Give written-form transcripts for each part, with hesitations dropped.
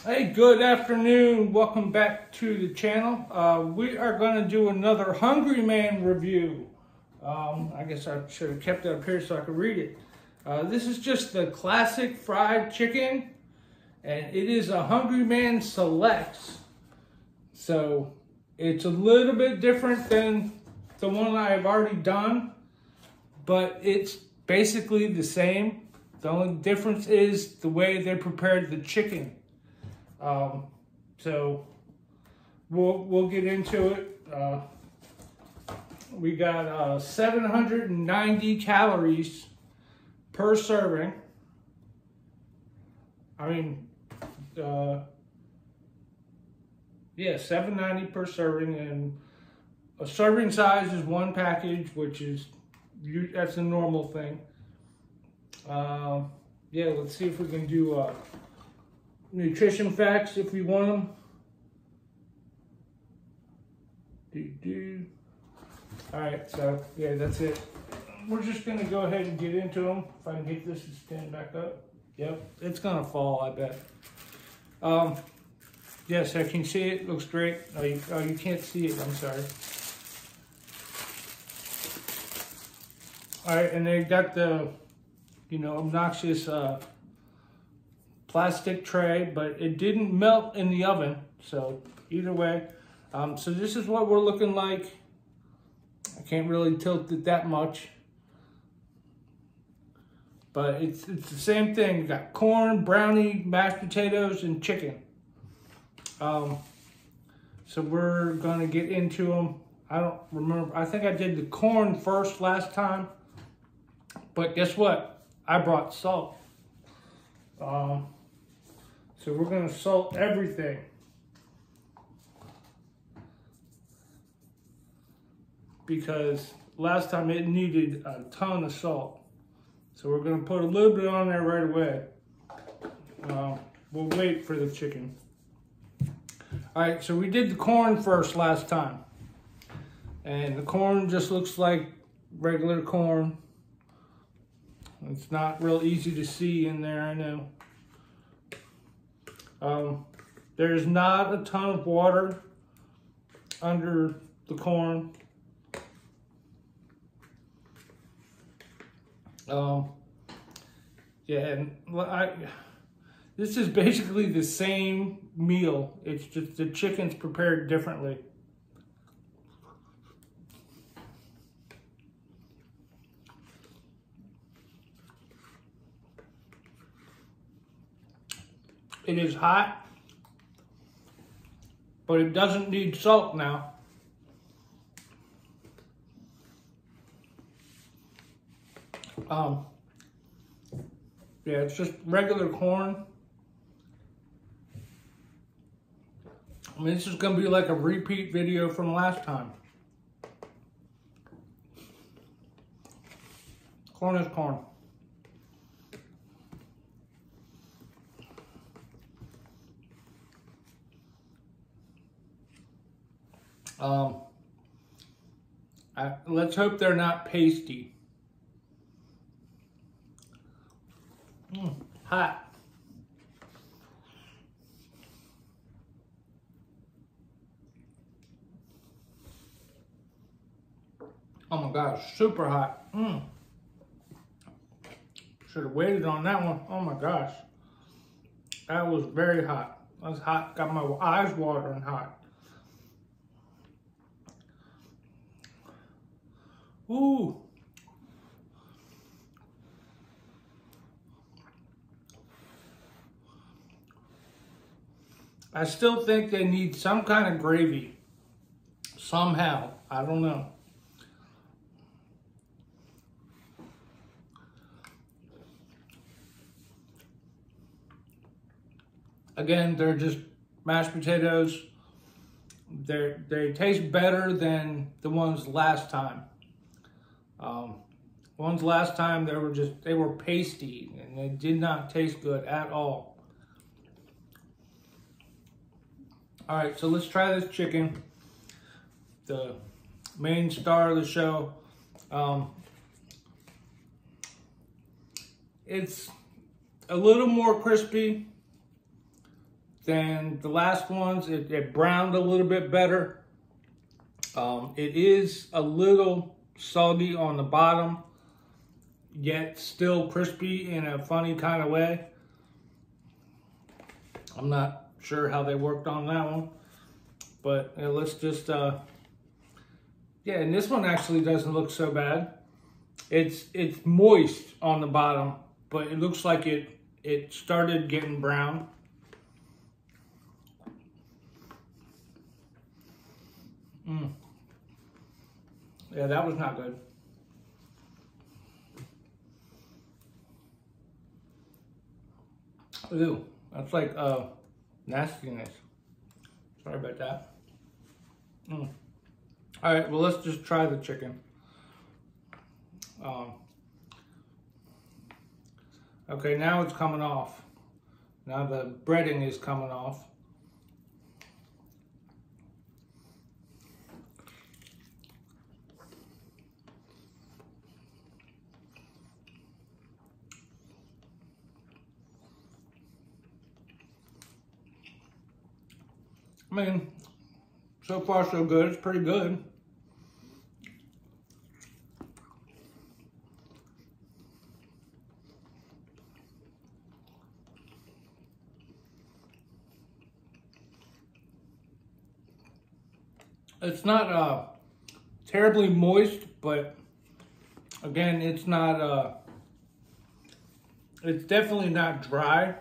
Hey, good afternoon. Welcome back to the channel. We are going to do another Hungry Man review. I guess I should have kept it up here so I could read it. This is just the classic fried chicken, and it is a Hungry Man Selects. So it's a little bit different than the one I've already done, but it's basically the same. The only difference is the way they prepared the chicken. So we'll get into it. We got 790 calories per serving. I mean, yeah, 790 per serving, and a serving size is one package, which is that's a normal thing. Yeah, let's see if we can do nutrition facts if we want them. All right, so yeah, that's it. We're just gonna go ahead and get into them. If I can get this to stand back up. Yep, it's gonna fall, I bet. Yes, I can see it. Looks great. Oh, you can't see it. I'm sorry. All right, and they got the, obnoxious plastic tray, but it didn't melt in the oven. So either way, so this is what we're looking like. I can't really tilt it that much, but it's the same thing. You got corn, brownie, mashed potatoes, and chicken. So we're gonna get into them. I don't remember. I think I did the corn first last time, but guess what? I brought salt. So we're gonna salt everything. Because last time it needed a ton of salt. So we're gonna put a little bit on there right away. We'll wait for the chicken. All right, so we did the corn first last time. And the corn just looks like regular corn. It's not real easy to see in there, I know. There's not a ton of water under the corn. Yeah, and this is basically the same meal. It's just the chicken's prepared differently. It is hot, but it doesn't need salt now. Yeah, it's just regular corn. I mean, this is gonna be like a repeat video from last time. Corn is corn. Let's hope they're not pasty. Hot. Oh my gosh, super hot. Should have waited on that one. Oh my gosh. That was very hot. That was hot. Got my eyes watering hot. Ooh. I still think they need some kind of gravy. Somehow. I don't know. Again, they're just mashed potatoes. They taste better than the ones last time. Ones last time they were pasty and they did not taste good at all. All right, so let's try this chicken, the main star of the show. It's a little more crispy than the last ones. It browned a little bit better. It is a little soggy on the bottom, yet still crispy in a funny kind of way. I'm not sure how they worked on that one, but let's just, yeah, and this one actually doesn't look so bad. It's moist on the bottom, but it looks like it started getting brown. Yeah, that was not good. Ew, that's like nastiness. Sorry about that. All right, well, let's just try the chicken. Okay, now it's coming off. Now the breading is coming off. I mean, so far so good. It's pretty good. It's not terribly moist, but again, it's not, it's definitely not dry.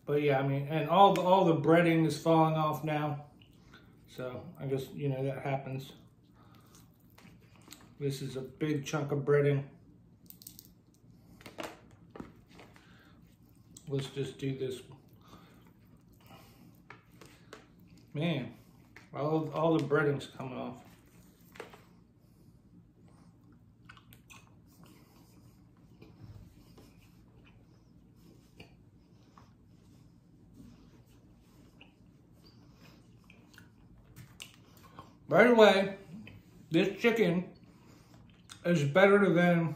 But yeah, I mean, and all the breading is falling off now. So I guess, you know, that happens. This is a big chunk of breading. Let's just do this. Man, all the breading's coming off. Right away, this chicken is better than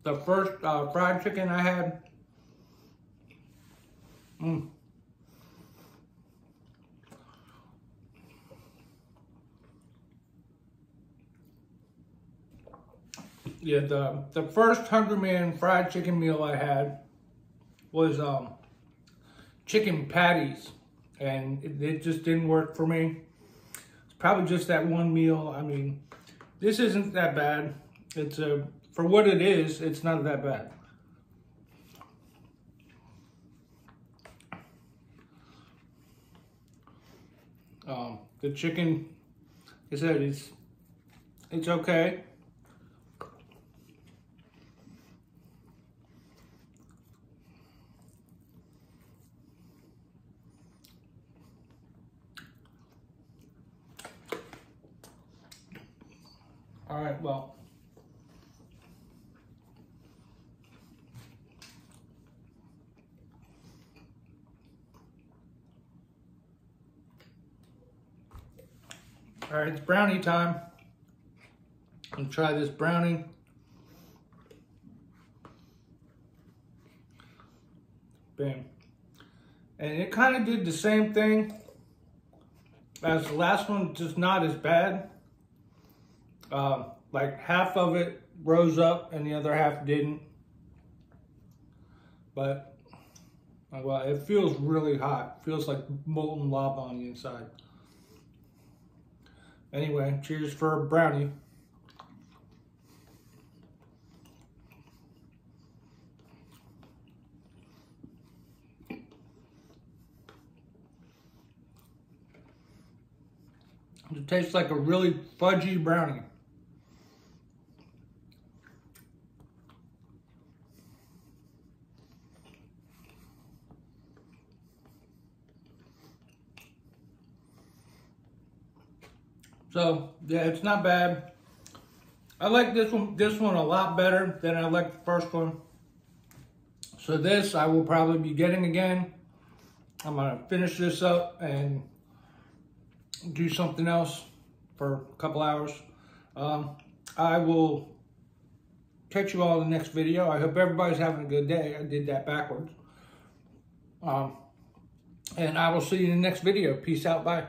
the first fried chicken I had. Yeah, the first Hungry Man fried chicken meal I had was chicken patties, and it just didn't work for me. It's probably just that one meal. I mean, this isn't that bad. It's for what it is, it's not that bad. The chicken, like I said, it's okay. All right, well, all right, it's brownie time. I'm gonna try this brownie. Bam. And it kind of did the same thing as the last one, just not as bad. Like half of it rose up and the other half didn't. But, well, it feels really hot. It feels like molten lava on the inside. Anyway, cheers for a brownie. It tastes like a really fudgy brownie. So yeah, it's not bad. I like this one a lot better than I like the first one. So this I will probably be getting again. I'm gonna finish this up and do something else for a couple hours. I will catch you all in the next video. I hope everybody's having a good day. I did that backwards. And I will see you in the next video. Peace out. Bye.